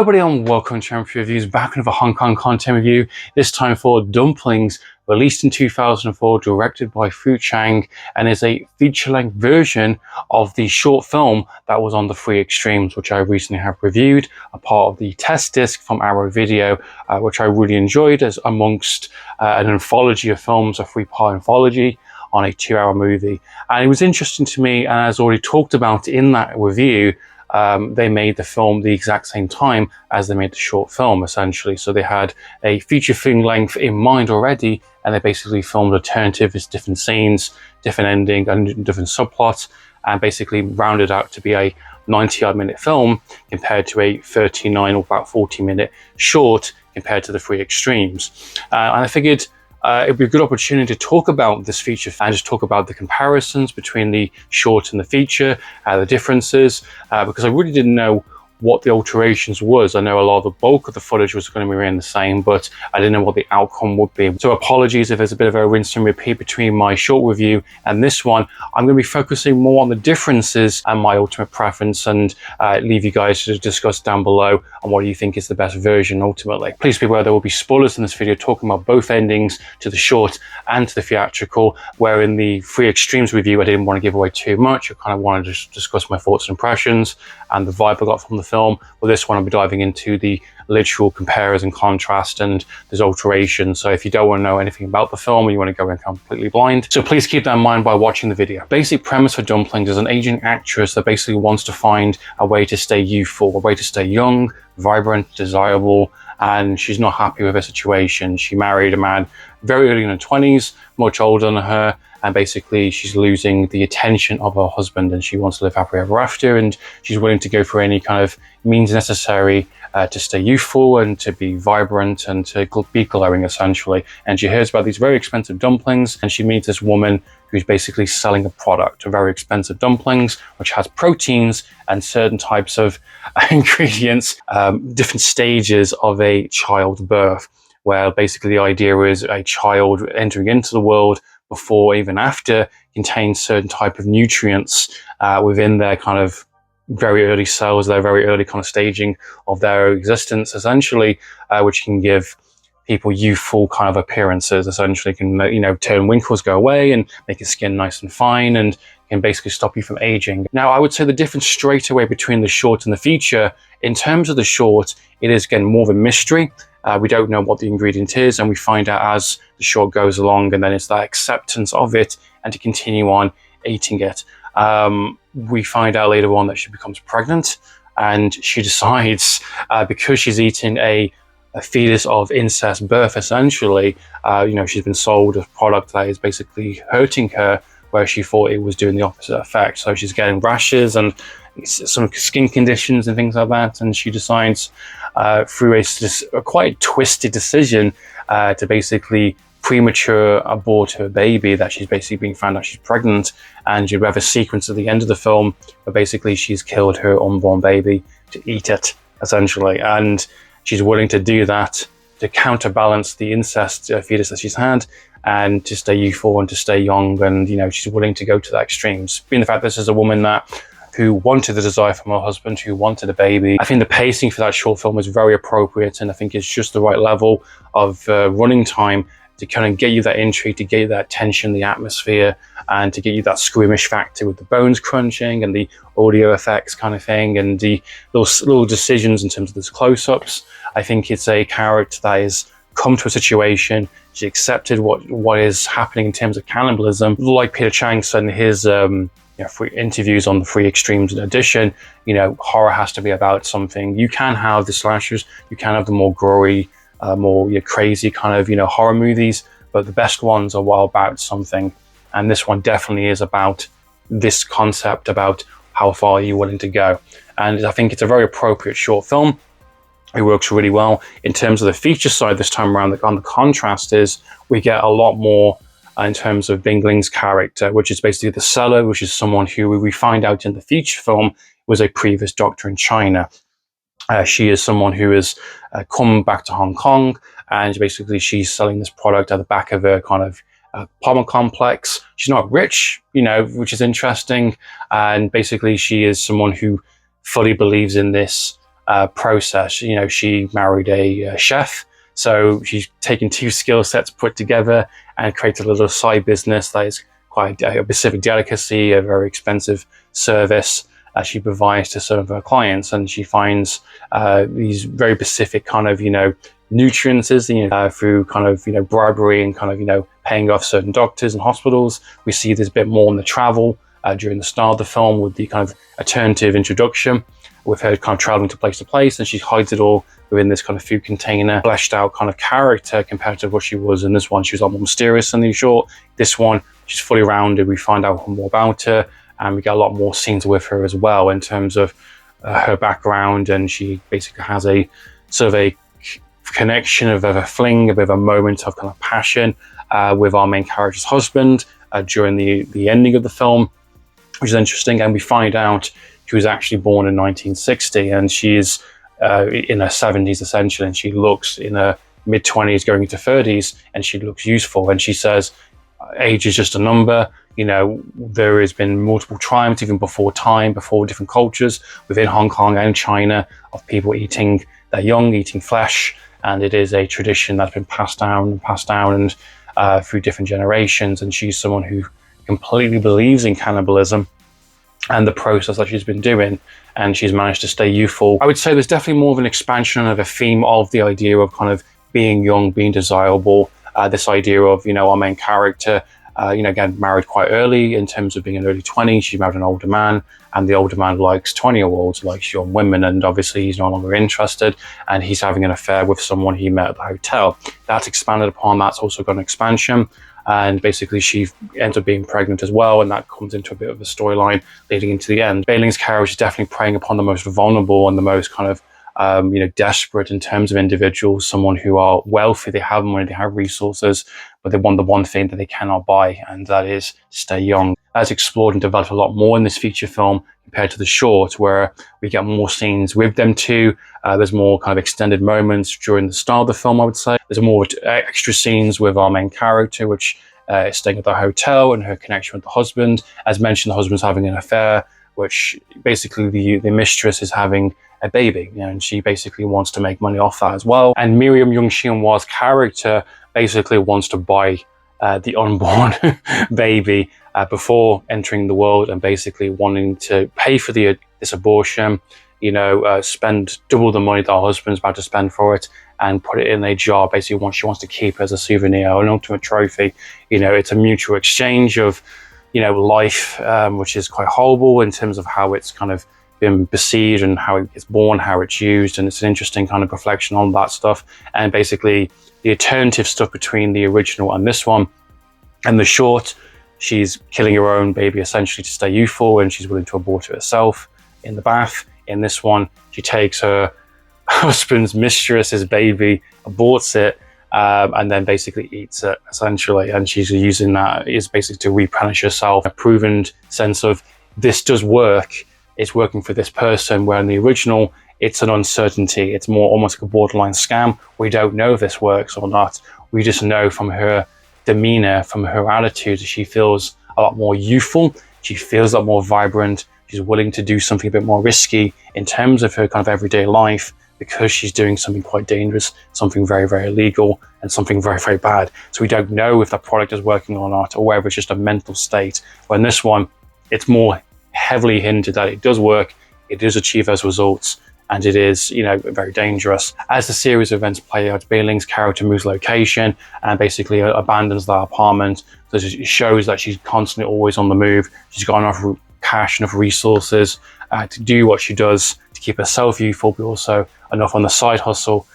everybody and welcome to Amphlett Reviews, back with another Hong Kong content review, this time for Dumplings, released in 2004, directed by Fu Chang, and is a feature-length version of the short film that was on the Three Extremes, which I recently have reviewed, a part of the test disc from Arrow Video, which I really enjoyed as amongst an anthology of films, a three-part anthology on a 2-hour movie. And it was interesting to me, and as already talked about in that review, they made the film the exact same time as they made the short film, essentially. So they had a feature film length in mind already, and they basically filmed alternatives, different scenes, different ending, and different subplots, and basically rounded out to be a 90-odd minute film compared to a 39 or about 40-minute short compared to the Three Extremes. And I figured it'd be a good opportunity to talk about this feature and just talk about the comparisons between the short and the feature, the differences, because I really didn't know what the alterations was. I know a lot of the bulk of the footage was going to remain the same, but I didn't know what the outcome would be. So apologies if there's a bit of a rinse and repeat between my short review and this one. I'm going to be focusing more on the differences and my ultimate preference, and leave you guys to discuss down below on what you think is the best version ultimately. Please be aware there will be spoilers in this video talking about both endings, to the short and to the theatrical, where in the Three Extremes review I didn't want to give away too much. I kind of wanted to just discuss my thoughts and impressions and the vibe I got from the film. With this one I'll be diving into the literal compares and contrast, and there's alterations. So if you don't want to know anything about the film, or you want to go in completely blind, so please keep that in mind by watching the video. Basic premise for Dumplings is an aging actress that basically wants to find a way to stay youthful, a way to stay young, vibrant, desirable, and she's not happy with her situation. She married a man very early in her 20s, much older than her, and basically she's losing the attention of her husband, and she wants to live happily ever after, and she's willing to go for any kind of means necessary to stay youthful and to be vibrant and to be glowing, essentially. And she hears about these very expensive dumplings, and she meets this woman who's basically selling a product, a very expensive dumplings, which has proteins and certain types of ingredients, different stages of a childbirth, where basically the idea is a child entering into the world before, even after, contains certain type of nutrients within their kind of very early cells, their very early kind of staging of their existence, essentially, which can give people youthful kind of appearances. Essentially can, turn wrinkles go away and make your skin nice and fine, and can basically stop you from aging. Now, I would say the difference straight away between the short and the feature, in terms of the short, it is again more of a mystery. We don't know what the ingredient is, and we find out as the short goes along, and then it's that acceptance of it and to continue on eating it. We find out later on that she becomes pregnant, and she decides, because she's eating a fetus of incest birth, essentially, she's been sold a product that is basically hurting her, where she thought it was doing the opposite effect. So she's getting rashes and some skin conditions and things like that, and she decides through a quite twisted decision to basically premature abort her baby, that she's basically being found out she's pregnant. And you have a sequence at the end of the film where basically she's killed her unborn baby to eat it, essentially, and she's willing to do that to counterbalance the incest fetus that she's had, and to stay youthful and to stay young. And she's willing to go to the extremes, being the fact this is a woman who wanted the desire from her husband, who wanted a baby. I think the pacing for that short film is very appropriate, and I think it's just the right level of running time to kind of get you that intrigue, to get you that tension, the atmosphere, and to get you that squeamish factor with the bones crunching and the audio effects kind of thing, and the little decisions in terms of those close-ups. I think it's a character that has come to a situation, she accepted what is happening in terms of cannibalism. Like Peter Chang said in his interviews on the Three Extremes edition, horror has to be about something. You can have the slashers, you can have the more gory, more crazy kind of horror movies, but the best ones are about something, and this one definitely is about this concept, about how far you're willing to go. And I think it's a very appropriate short film. It works really well. In terms of the feature side this time around, on the contrast is we get a lot more in terms of Bingling's character, which is basically the seller, which is someone who we find out in the feature film was a previous doctor in China. She is someone who has come back to Hong Kong, and basically she's selling this product at the back of her kind of apartment complex. She's not rich, which is interesting, and basically she is someone who fully believes in this process. You know, she married a chef, so she's taken two skill sets put together and created a little side business that is quite a specific delicacy, a very expensive service that she provides to some of her clients. And she finds these very specific kind of, nutrients, through kind of, bribery and kind of, paying off certain doctors and hospitals. We see this a bit more in the travel during the start of the film with the kind of alternative introduction, with her kind of traveling to place, and she hides it all within this kind of food container, fleshed out kind of character compared to what she was in this one. She was a lot more mysterious in the short. This one, she's fully rounded. We find out more about her, and we get a lot more scenes with her as well in terms of her background. And she basically has a sort of a connection of a fling, a bit of a moment of kind of passion with our main character's husband during the ending of the film, which is interesting. And we find out she was actually born in 1960, and she is in her 70s essentially, and she looks in her mid-20s going into 30s, and she looks youthful. And she says age is just a number. There has been multiple triumphs even before different cultures within Hong Kong and China of people eating their young, eating flesh, and it is a tradition that's been passed down and through different generations. And she's someone who completely believes in cannibalism and the process that she's been doing, and she's managed to stay youthful. I would say there's definitely more of an expansion of a theme of the idea of kind of being young, being desirable, this idea of, our main character, again, married quite early in terms of being in early 20s. She married an older man, and the older man likes 20-year-olds, likes young women, and obviously he's no longer interested, and he's having an affair with someone he met at the hotel. That's expanded upon. That's also got an expansion. And basically she ends up being pregnant as well, and that comes into a bit of a storyline leading into the end. Beiling's character is definitely preying upon the most vulnerable and the most kind of desperate in terms of individuals, someone who are wealthy, they have money, they have resources, but they want the one thing that they cannot buy, and that is stay young. That's explored and developed a lot more in this feature film compared to the short, where we get more scenes with them too. There's more kind of extended moments during the start of the film, I would say. There's more extra scenes with our main character, which is staying at the hotel, and her connection with the husband. As mentioned, the husband's having an affair, which basically the mistress is having a baby, and she basically wants to make money off that as well. And Miriam Young Xianhua's character basically wants to buy the unborn baby before entering the world, and basically wanting to pay for this abortion, spend double the money that her husband's about to spend for it, and put it in a jar. Basically, she wants to keep it as a souvenir, an ultimate trophy. It's a mutual exchange of, life, which is quite horrible in terms of how it's kind of been perceived and how it's born, how it's used, and it's an interesting kind of reflection on that stuff. And basically the alternative stuff between the original and this one. And the short, she's killing her own baby essentially to stay youthful, and she's willing to abort it herself in the bath. In this one, she takes her husband's mistress's baby, aborts it, and then basically eats it essentially. And she's using that is basically to replenish herself. A proven sense of this does work. It's working for this person, where in the original, it's an uncertainty. It's more almost like a borderline scam. We don't know if this works or not. We just know from her demeanor, from her attitude, she feels a lot more youthful. She feels a lot more vibrant. She's willing to do something a bit more risky in terms of her kind of everyday life, because she's doing something quite dangerous, something very, very illegal, and something very, very bad. So we don't know if that product is working or not, or whether it's just a mental state. But in this one, it's more heavily hinted that it does work, it does achieve those results, and it is, very dangerous. As the series of events play out, Beiling's character moves location and basically abandons that apartment. So it shows that she's constantly always on the move. She's got enough cash, enough resources to do what she does to keep herself youthful, but also enough on the side hustle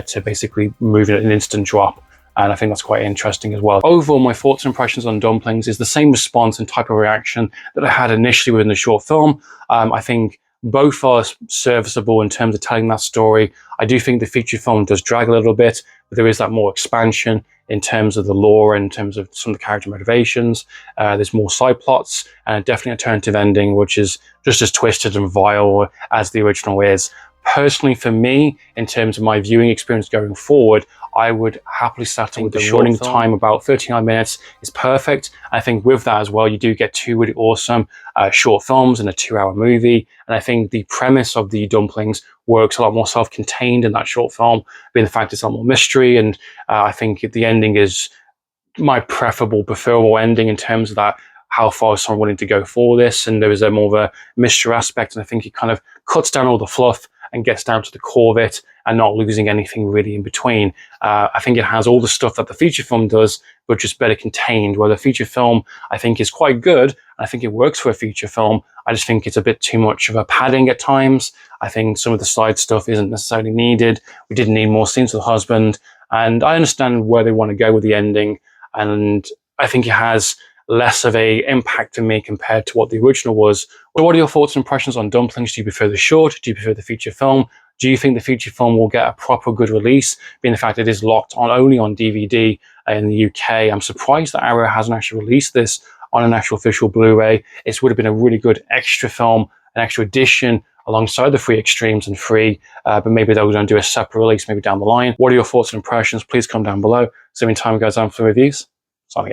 to basically move in an instant drop. And I think that's quite interesting as well. Overall, my thoughts and impressions on Dumplings is the same response and type of reaction that I had initially within the short film. I think both are serviceable in terms of telling that story. I do think the feature film does drag a little bit, but there is that more expansion in terms of the lore, in terms of some of the character motivations. There's more side plots, and definitely an alternative ending, which is just as twisted and vile as the original is. personally, for me, in terms of my viewing experience going forward, I would happily settle with the running time. About 39 minutes is perfect. I think with that as well, you do get two really awesome short films and a 2-hour movie. And I think the premise of the Dumplings works a lot more self-contained in that short film, being the fact it's a lot more mystery. And I think the ending is my preferable ending in terms of that, how far is someone willing to go for this. And there is a more of a mystery aspect. And I think it kind of cuts down all the fluff and gets down to the core of it and not losing anything really in between. I think it has all the stuff that the feature film does, but just better contained, where the feature film, I think, is quite good. I think it works for a feature film. I just think it's a bit too much of a padding at times. I think some of the side stuff isn't necessarily needed. We didn't need more scenes with the husband. And I understand where they want to go with the ending. And I think it has less of a impact to me compared to what the original was. But what are your thoughts and impressions on Dumplings? Do you prefer the short? Do you prefer the feature film? Do you think the feature film will get a proper good release, being the fact it is locked on only on DVD in the UK? I'm surprised that Arrow hasn't actually released this on an actual official Blu-ray. It would have been a really good extra film, an extra edition alongside the Free Extremes and Free, but maybe they're going to do a separate release maybe down the line. What are your thoughts and impressions? Please comment down below. So in time, guys, I'm for reviews. Signing out.